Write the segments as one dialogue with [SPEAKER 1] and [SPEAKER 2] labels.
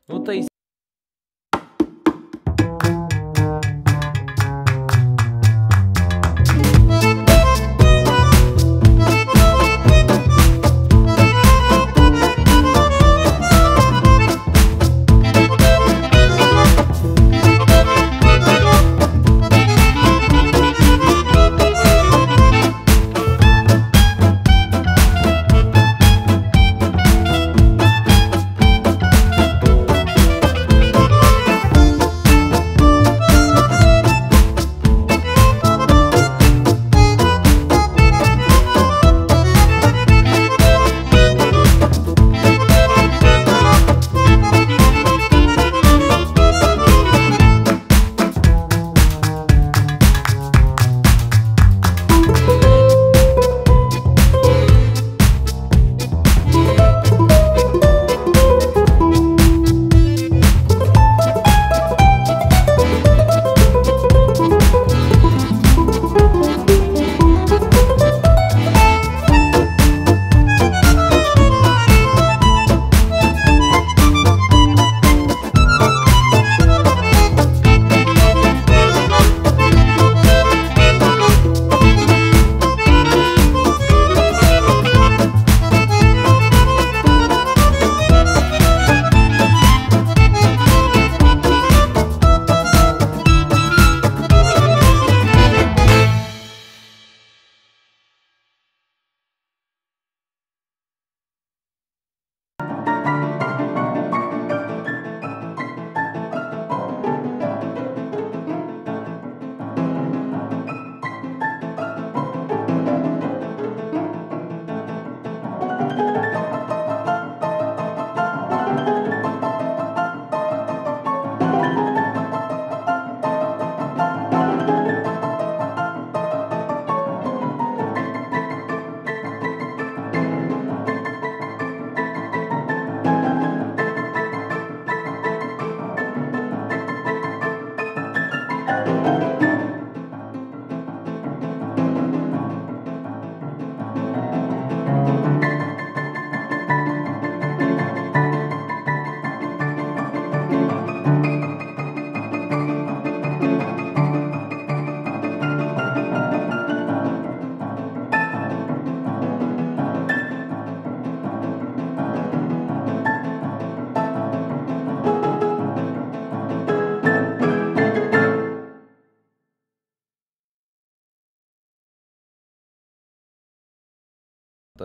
[SPEAKER 1] Nu tai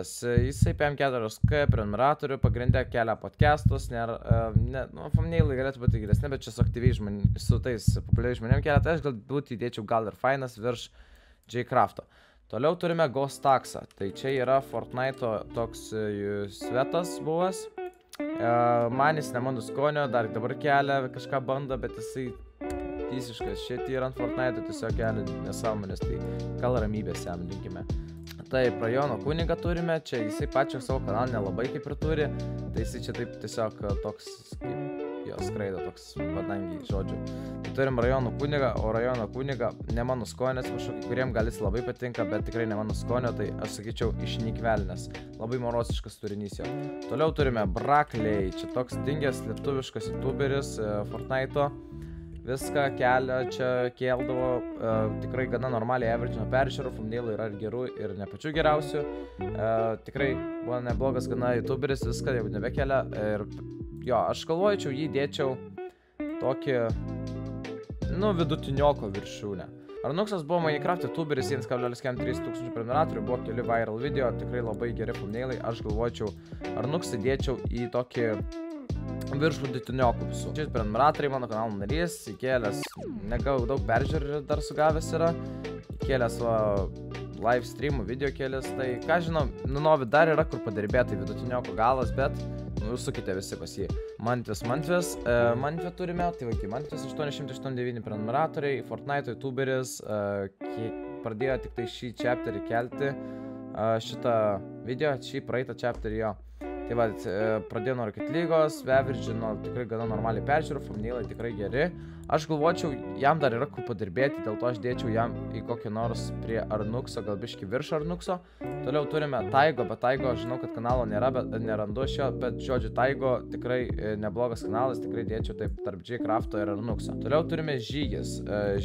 [SPEAKER 1] jisai PM4K prenumeratorių pagrindė kelia podcastus, thumbnailai galėtų būti geresni, bet čia su aktyviai žmonėmis, su tais populiariais žmonėmis kelia, tai aš galbūt įdėčiau gal ir fainas virš J-Crafto. Toliau turime Ghost Taxą, tai čia yra Fortnite'o toks svetas buvęs, man jis ne mano skonio, dar dabar kelia, kažką bando, bet jisai visiškas šit yra ant Fortnite'o, tiesiog kelia nesąmonės, tai gal ramybės jam linkime. Taip, Rajono kunigą turime, čia jisai pačio savo kanalą nelabai kaip ir turi, tai jisai čia taip tiesiog toks, kaip jo skraido, toks padangiai žodžių. Tai turim Rajono kunigą, o Rajono kunigą ne mano skonės, kažkokį, kuriem gal jis labai patinka, bet tikrai ne mano skonio, tai aš sakyčiau išnykvelnės, labai morosiškas turinys jo. Toliau turime Brakliai, čia toks dingęs lietuviškas youtuberis Fortnite'o. Viską kelia, čia keldavo tikrai gana normaliai average peržiūrų, thumbnailų yra ir gerų ir ne pačių geriausių. Tikrai buvo neblogas gana youtuberis, viską jau nebekelia. Ir jo, aš galvočiau, jį dėčiau tokį, vidutinioko viršūnę. Arnuksas buvo Minecraft youtuberis, 1,3 tūkstančių prenumeratorių, buvo keli viral video, tikrai labai geri thumbnailai. Aš galvočiau, Arnuksą dėčiau į tokį virš vidutiniokų visų. Šis prenumeratoriai, mano kanalo narys, įkėlęs, negau daug peržiūrų dar sugavęs yra, įkėlęs live streamų video kėlęs, tai ką žinau, Novi dar yra kur padirbėti vidutinioko galas, bet užsukite visi pas jį. Mantve turime, tai vaikai, Mantves 889 prenumeratoriai, Fortnite youtuberis, pradėjo tik tai šį chapterį kelti, šitą video, šį praeitą chapterį jo. Tai va, pradėjo nuo Rocket League'os, Vevirgino tikrai gana normaliai peržiūrų, thumbnailai tikrai geri. Aš galvočiau, jam dar yra kur padirbėti, dėl to aš dėčiau jam į kokį nors prie Arnuxo, gal biškį virš Arnuxo. Toliau turime Taigo, bet Taigo žinau, kad kanalo nėra, bet nerandu šio, bet žodžiu, Taigo tikrai neblogas kanalas, tikrai dėčiau taip tarp J-Crafto ir Arnuxo. Toliau turime Žygis.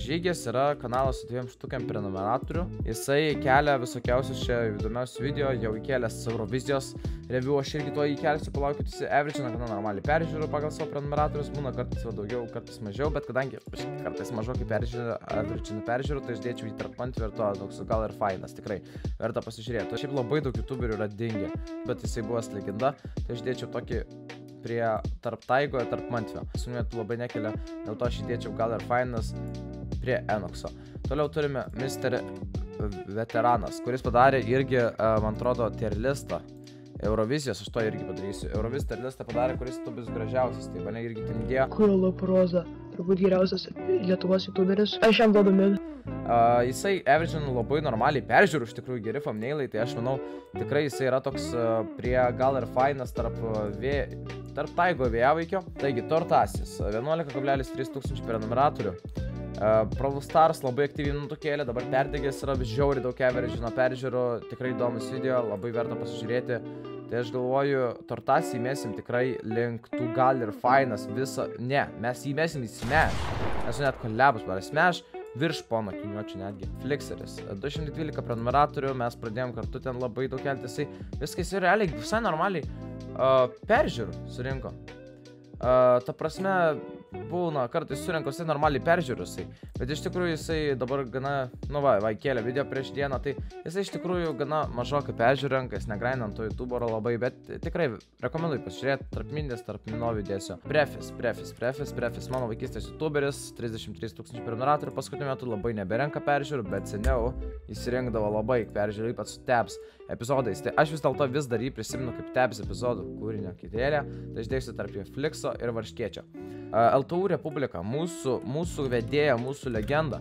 [SPEAKER 1] Žygis yra kanalas su 2 štukiam prenumeratorių. Jisai kelia visokiausius čia įdomiausius video, jau įkėlęs Eurovizijos review, aš irgi to įkelsiu, palaukit, jis averagina gana normaliai peržiūrų pagal savo prenumeratorius, būna kartais daugiau, kartais mažiau, bet kadangi kartais mažokai averagina peržiūrų, tai aš dėčiau į tarp Mantvių ir to, toks gal ir fainas, tikrai verta pasižiūrėti. Šiaip labai daug youtuberių yra dingę, bet jisai buvęs legenda, tai aš dėčiau tokį prie tarp Taigo ir tarp Mantvio. Sumėtų labai nekelia, dėl to aš įdėčiau gal ir fainas prie Enoxo. Toliau turime Mr. Veteranas, kuris padarė irgi, man atrodo, tier listą. Eurovizijos, aš to irgi padarysiu. Eurovizijos tier listą padarė, kuris tu bus gražiausias, tai mane irgi ten įdėjo.
[SPEAKER 2] Kurlo proza, turbūt geriausias Lietuvos youtuberis. Aš jam duodu mid.
[SPEAKER 1] Jisai averagina labai normaliai peržiūrų, iš tikrųjų geri thumbnailai, tai aš manau, tikrai jisai yra toks prie gal ir fainas tarp Taigo vėjavaikio. Taigi, Tortasis, 11,3 tūkstančių prenumeratorių. Brawl Stars labai aktyviai nutukėlė, dabar perdegęs yra žiauriai daug averagino peržiūrų, tikrai įdomus video, labai verta pasižiūrėti. Tai aš galvoju, Tortasį įmesim tikrai link tų gal ir fainas visą, ne, mes įmesim į Smash, esu net kolebus, bara Smash, virš pono Kiniuočio netgi, Flixeris, 212 prenumeratorių, mes pradėjom kartu ten labai daug kelti, jisai viskas yra realiai visai normaliai peržiūrų surinko. Ta prasme, būna, kartais surinko jisai normaliai peržiūrusai, bet iš tikrųjų jisai dabar gana, nu va, kėlė video prieš dieną, tai jisai iš tikrųjų gana mažokai peržiūrinka, jis negrainant to YouTubero labai, bet tikrai rekomenduoju pasižiūrėti, tarp mindės, tarp minovių dėsiu. Prefis, mano vaikystės YouTuberis, 33 tūkstančių prenumeratorių, paskutiniu metu labai neberenka peržiūrų, bet seniau jis rinkdavo labai peržiūrų, ypač su Tabs epizodais, tai aš vis dėlto vis dar jį prisimenu kaip Tabs epizodų kūrinio kitėlė, tai aš dėsiu tarp jo Flixo ir Varškiečio. LTU Republika, mūsų vedėja, mūsų legenda.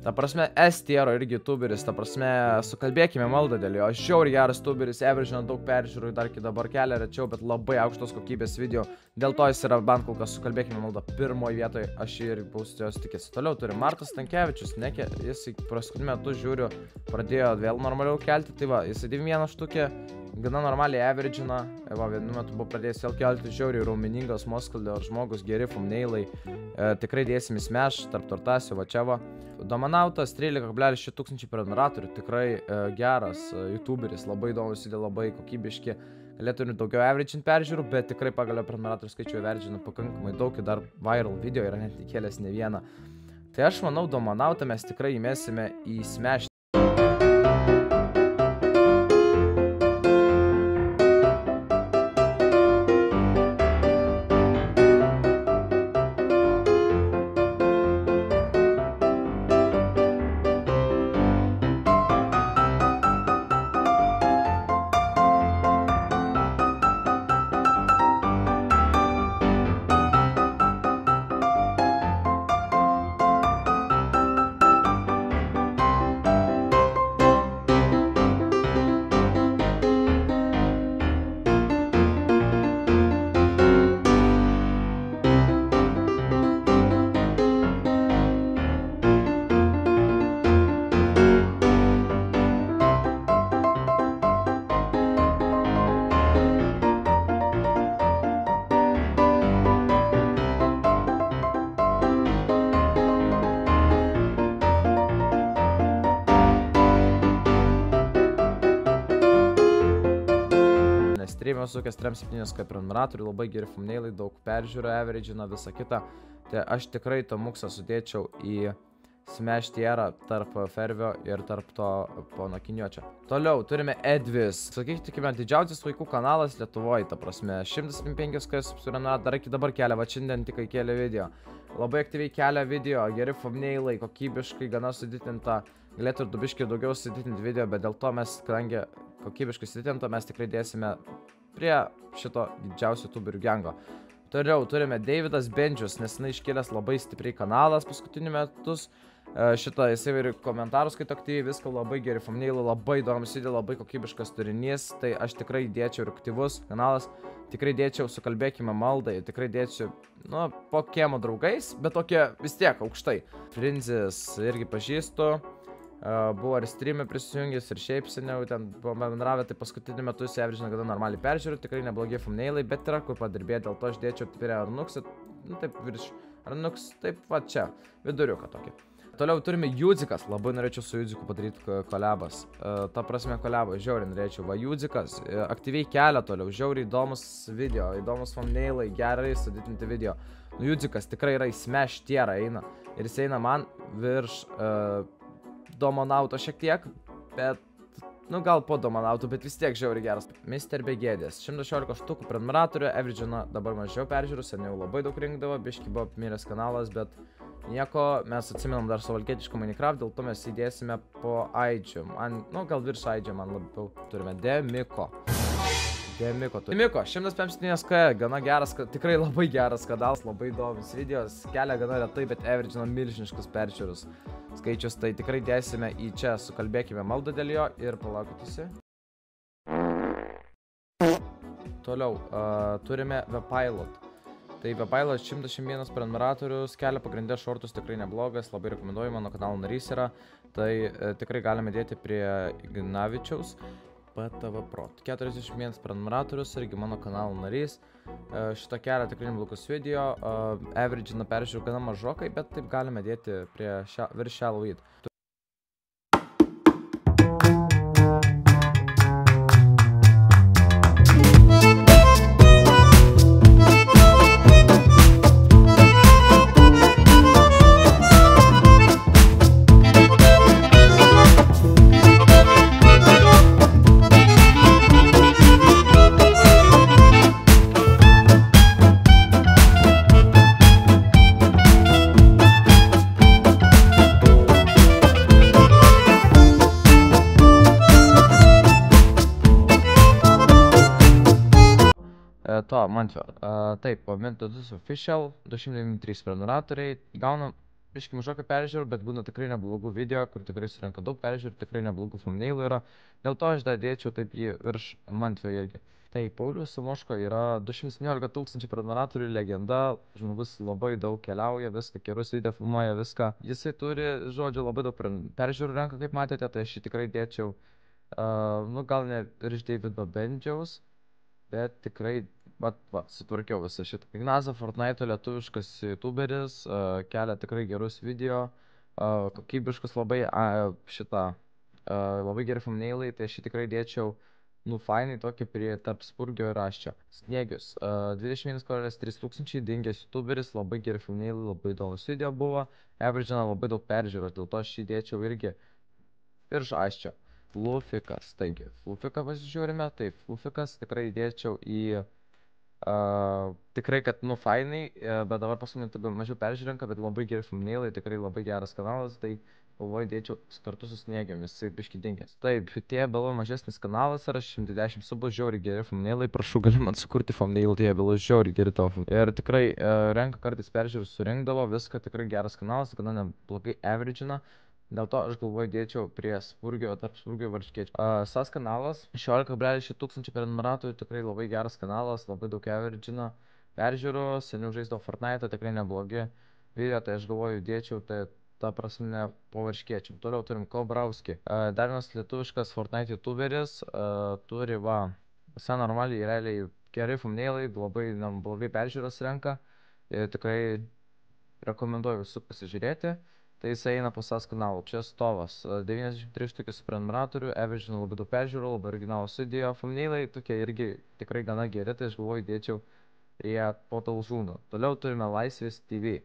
[SPEAKER 1] Ta prasme, S-tiero irgi youtuberis, ta prasme, sukalbėkime maldą dėl jo. Žiauriai geras youtuberis, averagina daug peržiūrų, dar iki dabar kelia rečiau, bet labai aukštos kokybės video. Dėl to jis yra bent kol kas sukalbėkime maldą pirmoje vietoje, aš ir buvau jos tikėsi. Toliau turi Martas Stankevičius, jis paskutiniu metu žiūriu, pradėjo vėl normaliau kelti, tai va, jis 91 štukė. Gana normaliai averagina, vienu metu buvo pradėjęs vėl kelti žiauriai raumeningas Moskalio žmogus, geri thumbnailai, tikrai dėsim į Smash, tarp Tortasio, Vačevo. Domanautas, 13,6 tūkstančių prenumeratorių, tikrai geras youtuberis, labai įdomus, labai kokybiški, galėtų ir daugiau averagint peržiūrų, bet tikrai pagal prenumeratorių skaičių averagina pakankamai daug, ir dar viral video yra net įkėlęs ne vieną. Tai aš manau, Domanautą mes tikrai įmesime į Smash. Stream'o sukęs 3,7 prenumeratorių, labai geri thumbnailai, daug peržiūrų, averagina, visa kita. Tai aš tikrai to muksą sudėčiau į Smash tierą tarp Fervio ir tarp to pono Kiniuočio. Toliau turime Edvis. Sakykime, didžiausias vaikų kanalas Lietuvoje, ta prasme, 175 subscriberių, dar iki dabar kelia, va šiandien tik kėlė video. Labai aktyviai kelia video, geri thumbnailai, kokybiškai, gana sudėtinta. Galėtų ir dubiškai daugiau sudėtinti video, bet dėl to mes, kadangi kokybiškai sudėtinta, mes tikrai dėsime prie šito didžiausio youtuberių gengo. Toliau turime Davidas Benčius, nes jis iškėlęs labai stipriai kanalas paskutiniu metus. Šitą jisai ir komentarus skaito aktyviai, viską labai geri thumbnailai, labai įdomus video, labai kokybiškas turinys, tai aš tikrai dėčiau ir aktyvus kanalas, tikrai dėčiau sukalbėkime maldai, tikrai dėčiau, nu, po kiemo draugais, bet tokie vis tiek aukštai. Frinzis irgi pažįstu, buvo ir stream'e prisijungęs ir šiaip seniau ten buvo bendravę, tai paskutiniu metu jis averagina gana normaliai peržiūrų, tikrai neblogi thumbnailai, bet yra kur padirbėti, dėl to aš dėčiau prie Arnux'ą, nu taip virš Arnux, taip va čia, viduriuką tokį. Toliau turime Judzikas, labai norėčiau su Judziku padaryti kolabas, ta prasme kolabą, žiauriai norėčiau, va Judzikas, aktyviai kelia toliau, žiauriai įdomus video, įdomus thumbnailai, gerai sudėtinti video. Nu Judzikas tikrai yra į smash tierą eina ir jis eina man virš Domonauto šiek tiek, bet, nu gal po Domonauto, bet vis tiek žiauriai geras. Mr. Begėdės, 116 štukų prenumeratorių, averagina dabar mažiau peržiūrų, seniau labai daug rinkdavo, biški buvo miręs kanalas, bet nieko, mes atsimenam dar suvalkietišką Minecraft, dėl to mes įdėsime po Aidžiu. Man, nu gal virš Aidžiu man labiau turime Demiko. Demiko, 157k, gana geras, tikrai labai geras kanalas, labai įdomus videos, kelia gana retai, bet averagina milžiniškus peržiūrus skaičius, tai tikrai dėsime į čia, sukalbėkime maldą dėl jo ir palaukitisi. Toliau, turime Vpilot. Tai Vpilot 101 prenumeratorius, kelia pagrindę šortus, tikrai neblogas, labai rekomenduoju, mano kanalo narys yra, tai tikrai galime dėti prie Ignavičiaus. PTV Pro. 41 prenumeratorius, irgi mano kanalo narys. Šitą kelia tikrai neblogus video, averagina peržiūrų gana mažokai, bet taip galime dėti prie virš Shallowweed. Taip, Momentus Official, 293 prenumeratoriai, gaunam biškį mažokai peržiūrų, bet būna tikrai neblogų video, kur tikrai surenka daug peržiūrų, tikrai neblogų thumbnailų yra, dėl to aš dėčiau taip jį virš Mantvijo irgi. Tai Paulius Samoško yra 217 000 prenumeratorių, legenda, žmogus labai daug keliauja, viską, gerus video filmuoja, viską. Jisai turi, žodžiu, labai daug peržiūrų renka, kaip matėte, tai aš jį tikrai dėčiau, nu gal ne virš Davido Bendžiaus, bet tikrai, va, sutvarkiau visą šitą. Ignaza Fortnite lietuviškas youtuberis, kelia tikrai gerus video, kokybiškus labai labai geri thumbnailai, tai aš jį tikrai dėčiau, nu, fainai tokį prie tarp Spurgio ir Aščio. Sniegius, 21,3 tūkstančiai, dingęs youtuberis, labai geri thumbnailai, labai įdomus video buvo, averagina labai daug peržiūrų, dėl to aš jį dėčiau irgi virš Aščio. Flufikas, taigi, Flufiką pasižiūrime, taip, Flufikas tikrai dėčiau į, tikrai, kad, nu, fainai, bet dabar paskutinį mažiau peržiūrenka, bet labai geri thumbnailai, tikrai labai geras kanalas, tai galvoju dėčiau kartu su Sniegiamis, jisai biškį dingęs. Taip, tie buvo mažesnis kanalas, yra 110 subų, žiauriai geri thumbnailai, prašau, gali man sukurti thumbnailų, tie buvo žiauriai geri tavo. Ir tikrai renka kartais peržiūrų surinkdavo, viską, tikrai geras kanalas, gana neblogai averagina. Dėl to aš galvoju dėčiau prie Spurgio, tarp Spurgio Varškėčio. SAS kanalas, 16,6 tūkstančių prenumeratorių, tikrai labai geras kanalas, labai daug averagina peržiūrų, seniau žaisdavo Fortnite, tikrai neblogi video, tai aš galvoju dėčiau, tai ta prasme po Varškėčių. Toliau turim Kobrauskį. Dar vienas lietuviškas Fortnite youtuberis, turi, va, visai normaliai, realiai geri thumbnailai, labai neblogai peržiūros renka, tikrai rekomenduoju visų pasižiūrėti. Tai jis eina po SAS kanalų. Čia Stovas, 93 tokius prenumeratorių, averagina labai daug peržiūrų, labai originalus video, thumbnailai tokie irgi tikrai gana geri, tai aš galvoju dėčiau prie po Talžūnų. Toliau turime Laisvės TV.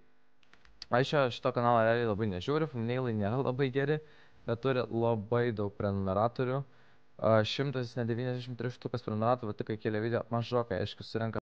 [SPEAKER 1] Aš šito kanalą realiai labai nežiūriu, thumbnailai nėra labai geri, bet turi labai daug prenumeratorių. 193 štukas prenumeratorių, tik kai kėlė video, mažokai, aišku, surenka.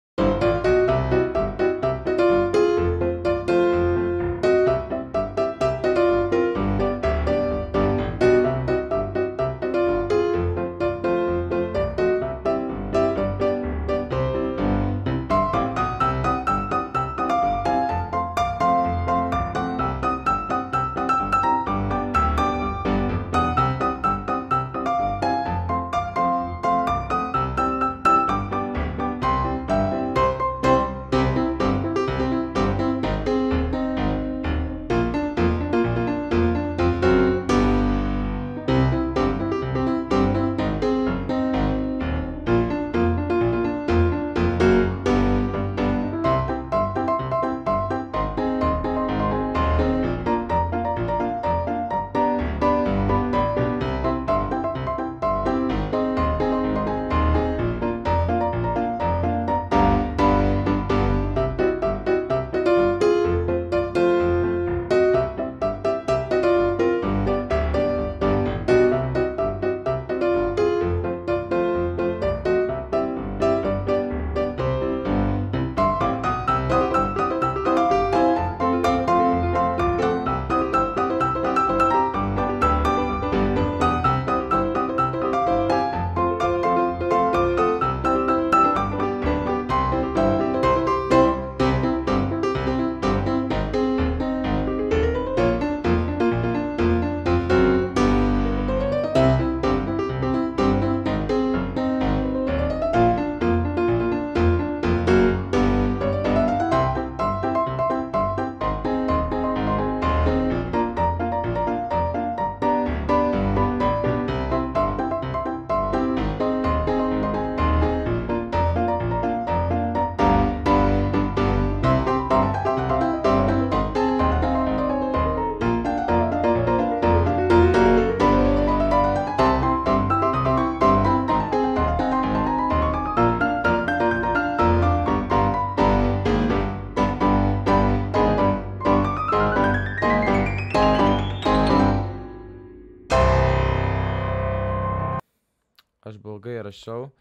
[SPEAKER 1] blogai rašiau.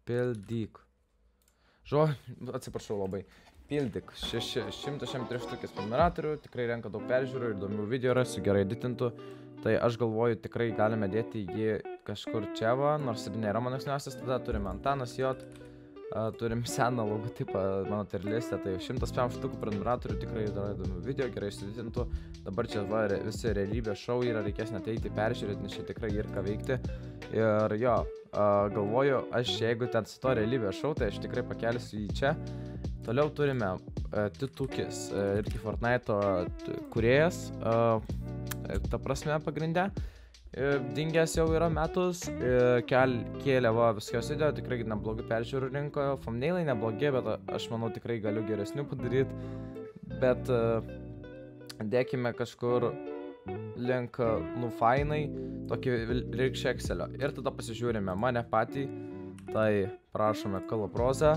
[SPEAKER 1] Pildyk. Atsiprašau labai. Pildyk. 103 štukės prenumeratorių, tikrai renka daug peržiūrų ir įdomių video rasiu, gerai editintų. Tai aš galvoju, tikrai galime dėti jį kažkur čia va, nors ir nėra mano mėgstamiausias, tada turime Antanas J. Turim seną logotipą mano terlistę, tai 105 štukų prenumeratorių, tikrai yra įdomių video, gerai išsiditintų. Dabar čia va, visi realybės šou yra, reikės net eiti peržiūrėti, nes čia tikrai ir ką veikti. Ir jo, galvoju, aš jeigu ten su to realybės šou, tai aš tikrai pakelsiu jį čia. Toliau turime Titukis, irgi Fortnite'o kūrėjas, ta prasme pagrindę. Dingęs jau yra metus, kėlė va viskios video, tikrai neblogai peržiūrų rinkoje, thumbnailai neblogi, bet aš manau tikrai galiu geresnių padaryti, bet dėkime kažkur link fainai, tokį reikšį Excelio ir tada pasižiūrime mane patį, tai prašome Kalaprozą.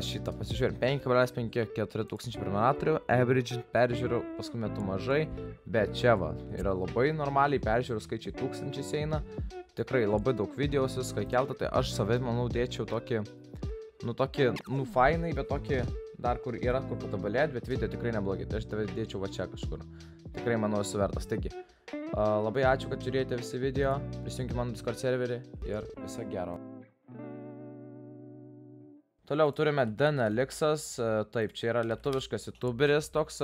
[SPEAKER 1] Šitą pasižiūrėjom 5,54 tūkstančių prenumeratorių, average peržiūrų paskui metu mažai, bet čia va, yra labai normaliai peržiūrų skaičiai tūkstančiais eina, tikrai labai daug video viską kelta, tai aš savai, manau, dėčiau tokį, fainai, bet tokį dar kur yra kur patabalėti, bet video tikrai neblogai, tai aš tave dėčiau va čia kažkur, tikrai manau esu vertas, taigi, labai ačiū, kad žiūrėjote visi video, prisijunkite mano Discord serverį ir viso gero. Toliau turime Danelixas, taip, čia yra lietuviškas youtuberis toks,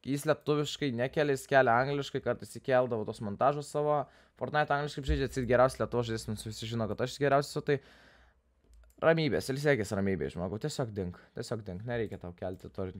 [SPEAKER 1] jis lietuviškai nekelia, jis kelia angliškai, kartais įkeldavo tos montažus savo, Fortnite angliškai žaidžia, jis geriausias lietuvos žaidėjas, visi žino, kad aš geriausias, tai ramybės, ilsėkis ramybės, žmogau, tiesiog dink, nereikia tau kelti to